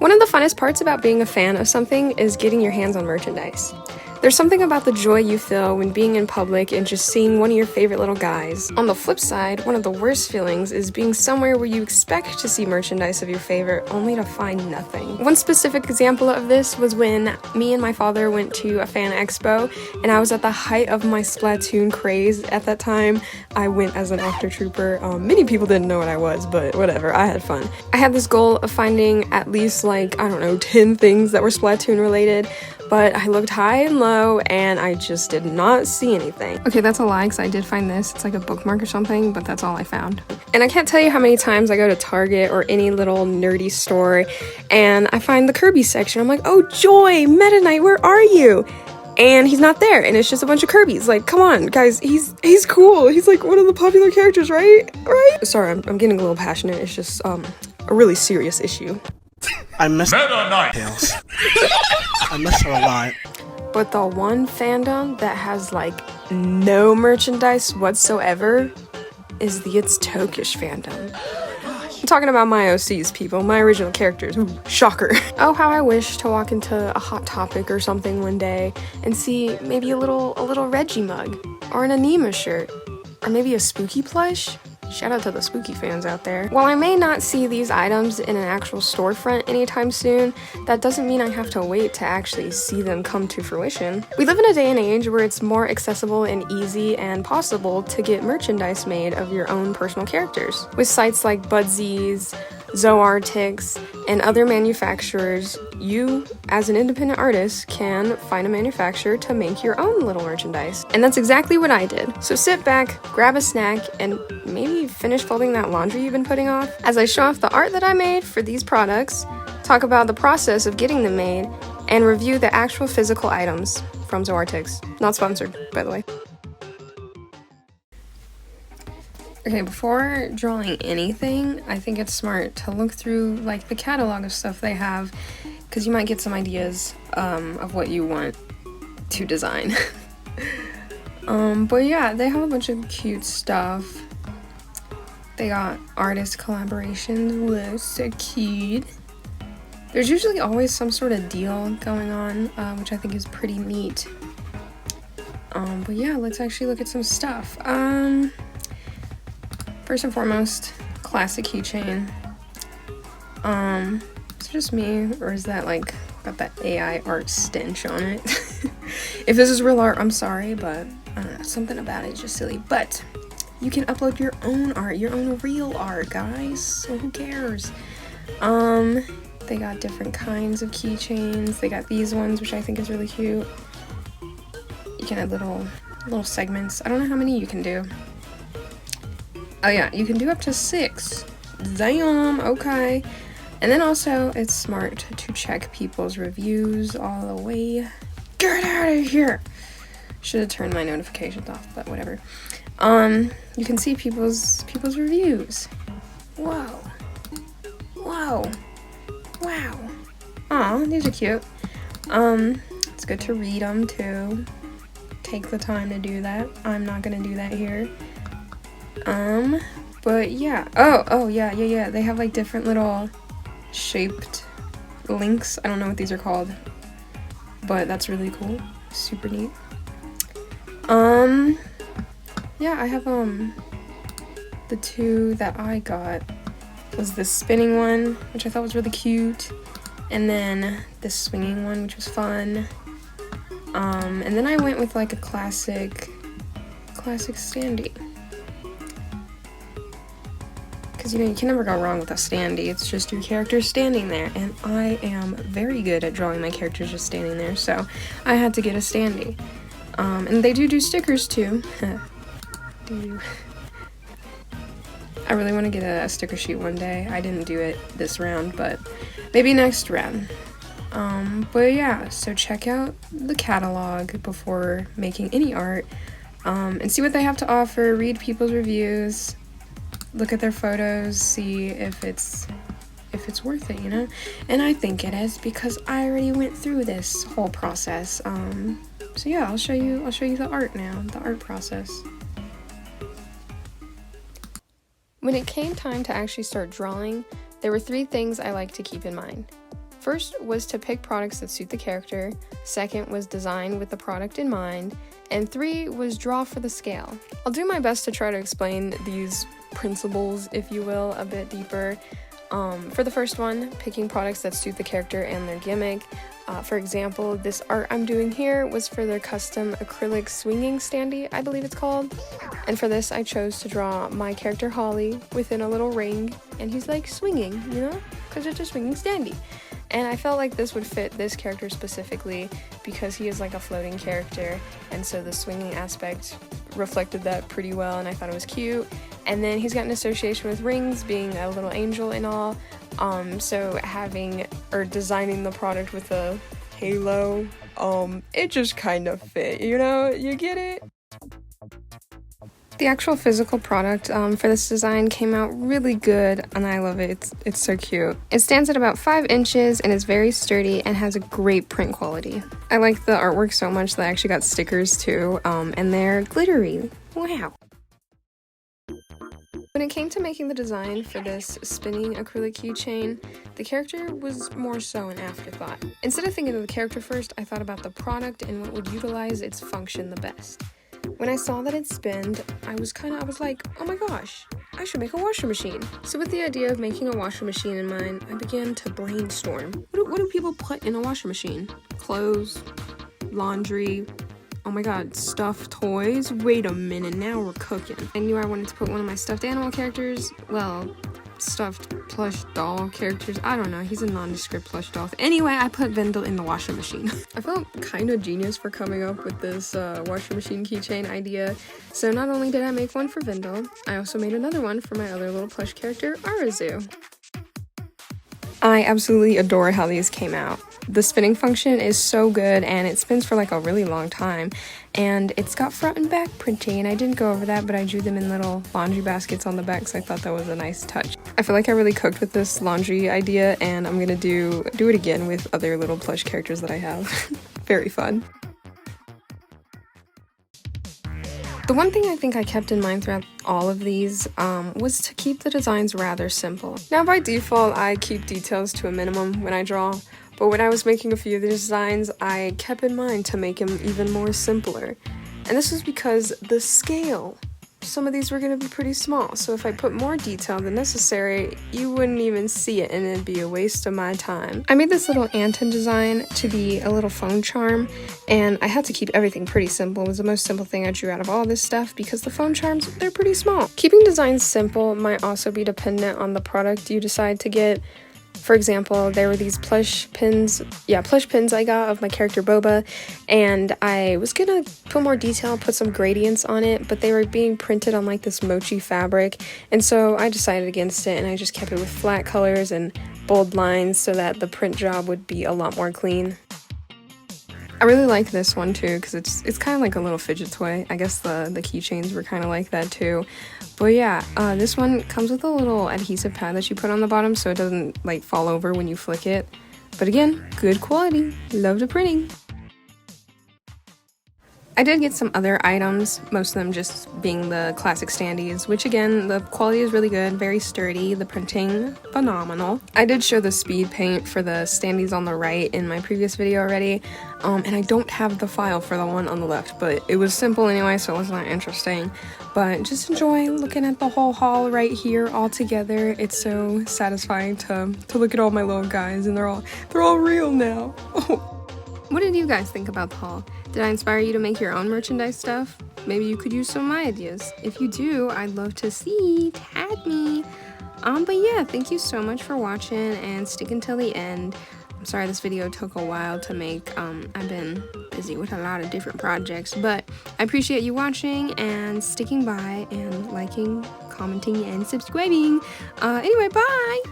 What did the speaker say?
One of the funnest parts about being a fan of something is getting your hands on merchandise. There's something about the joy you feel when being in public and just seeing one of your favorite little guys. On the flip side, one of the worst feelings is being somewhere where you expect to see merchandise of your favorite only to find nothing. One specific example of this was when me and my father went to a fan expo and I was at the height of my Splatoon craze at that time. I went as an actor trooper. Many people didn't know what I was, but whatever, I had fun. I had this goal of finding at least 10 things that were Splatoon related, but I looked high and low and I just did not see anything. Okay, that's a lie because I did find this. It's like a bookmark or something, but that's all I found. And I can't tell you how many times I go to Target or any little nerdy store and I find the Kirby section. I'm like, oh joy, Meta Knight, where are you? And he's not there, and it's just a bunch of Kirbys. Like, come on, guys, he's cool. He's like one of the popular characters, right? Sorry, I'm getting a little passionate. It's just a really serious issue. I miss Meta Knight. I miss her a lot. But the one fandom that has no merchandise whatsoever is the It's Tokish fandom. I'm talking about my OCs, people, my original characters. Ooh, shocker. Oh, how I wish to walk into a Hot Topic or something one day and see maybe a little Reggie mug, or an Anima shirt, or maybe a Spooky plush. Shout out to the spooky fans out there. While I may not see these items in an actual storefront anytime soon, that doesn't mean I have to wait to actually see them come to fruition. We live in a day and age where it's more accessible and easy and possible to get merchandise made of your own personal characters. With sites like Budsies, ZoArtix, and other manufacturers, you, as an independent artist, can find a manufacturer to make your own little merchandise. And that's exactly what I did. So sit back, grab a snack, and maybe finish folding that laundry you've been putting off as I show off the art that I made for these products, talk about the process of getting them made, and review the actual physical items from ZoArtix. Not sponsored, by the way. Okay, before drawing anything, I think it's smart to look through the catalog of stuff they have, because you might get some ideas of what you want to design. But yeah, they have a bunch of cute stuff. They got artist collaborations. Whoa, so cute. There's usually always some sort of deal going on, which I think is pretty neat. But yeah, let's actually look at some stuff. First and foremost, classic keychain. Is it just me, or is that got that AI art stench on it? If this is real art, I'm sorry, but I don't know, something about it is just silly. But you can upload your own art, your own real art, guys, so who cares? They got different kinds of keychains. They got these ones, which I think is really cute. You can add little segments. I don't know how many you can do. Oh yeah, you can do up to 6. Damn, okay. And then also, it's smart to check people's reviews all the way. Get out of here! Should have turned my notifications off, but whatever. You can see people's reviews. Whoa. Whoa. Wow. Aw, these are cute. It's good to read them too. Take the time to do that. I'm not gonna do that here. But yeah. Oh, yeah. They have different little shaped links. I don't know what these are called, but that's really cool. Super neat. Yeah, I have, the two that I got was this spinning one, which I thought was really cute, and then this swinging one, which was fun. And then I went with a classic standee. Because, you can never go wrong with a standee. It's just your character standing there. And I am very good at drawing my characters just standing there, so I had to get a standee. And they do stickers, too. I really want to get a sticker sheet one day. I didn't do it this round, but maybe next round. But yeah, so check out the catalog before making any art. And see what they have to offer. Read people's reviews. Look at their photos, see if it's worth it, And I think it is, because I already went through this whole process. So yeah, I'll show you the art now, the art process. When it came time to actually start drawing, there were 3 things I like to keep in mind. First was to pick products that suit the character, second was design with the product in mind, and 3 was draw for the scale. I'll do my best to try to explain these principles, if you will, a bit deeper. For the first one, picking products that suit the character and their gimmick. For example, this art I'm doing here was for their custom acrylic swinging standee, I believe it's called. And for this, I chose to draw my character Holly within a little ring, and he's like swinging, you know, because it's a swinging standee. And I felt like this would fit this character specifically because he is like a floating character, and so the swinging aspect reflected that pretty well, and I thought it was cute. And then he's got an association with rings, being a little angel and all. So having or designing the product with a halo, it just kind of fit, you know? You get it? The actual physical product for this design came out really good, and I love it. It's so cute. It stands at about 5 inches and is very sturdy and has a great print quality. I like the artwork so much that I actually got stickers too, and they're glittery. Wow. When it came to making the design for this spinning acrylic keychain, the character was more so an afterthought. Instead of thinking of the character first, I thought about the product and what would utilize its function the best. When I saw that it spinned, I was like, oh my gosh, I should make a washing machine. So with the idea of making a washing machine in mind, I began to brainstorm. What do people put in a washing machine? Clothes, laundry, oh my god, stuffed toys? Wait a minute, now we're cooking. I knew I wanted to put one of my stuffed animal characters, well, stuffed plush doll characters. I don't know, he's a nondescript plush doll. Anyway, I put Vendel in the washing machine. I felt kind of genius for coming up with this washing machine keychain idea. So not only did I make one for Vendel, I also made another one for my other little plush character, Arazu. I absolutely adore how these came out. The spinning function is so good, and it spins for like a really long time, and it's got front and back printing, and I didn't go over that, but I drew them in little laundry baskets on the back, so I thought that was a nice touch. I feel like I really cooked with this laundry idea, and I'm gonna do it again with other little plush characters that I have. Very fun. The one thing I think I kept in mind throughout all of these was to keep the designs rather simple. Now by default, I keep details to a minimum when I draw, but when I was making a few of the designs, I kept in mind to make them even more simpler. And this was because the scale. Some of these were going to be pretty small, so if I put more detail than necessary, you wouldn't even see it and it'd be a waste of my time. I made this little Anton design to be a little phone charm, and I had to keep everything pretty simple. It was the most simple thing I drew out of all this stuff because the phone charms, they're pretty small. Keeping designs simple might also be dependent on the product you decide to get. For example, there were these plush pins I got of my character Boba, and I was gonna put more detail, put some gradients on it, but they were being printed on like this mochi fabric, and so I decided against it, and I just kept it with flat colors and bold lines so that the print job would be a lot more clean. I really like this one too because it's kind of like a little fidget toy. I guess the keychains were kind of like that too. But yeah, this one comes with a little adhesive pad that you put on the bottom so it doesn't like fall over when you flick it. But again, good quality. Love the printing. I did get some other items, most of them just being the classic standees, which again, the quality is really good, very sturdy, the printing, phenomenal. I did show the speed paint for the standees on the right in my previous video already, and I don't have the file for the one on the left, but it was simple anyway, so it wasn't that interesting. But just enjoy looking at the whole haul right here all together. It's so satisfying to look at all my little guys, and they're all real now. What did you guys think about the haul? Did I inspire you to make your own merchandise stuff? Maybe you could use some of my ideas. If you do, I'd love to see. Tag me. But yeah, thank you so much for watching and sticking till the end. I'm sorry this video took a while to make. I've been busy with a lot of different projects, but I appreciate you watching and sticking by and liking, commenting, and subscribing. Anyway, bye!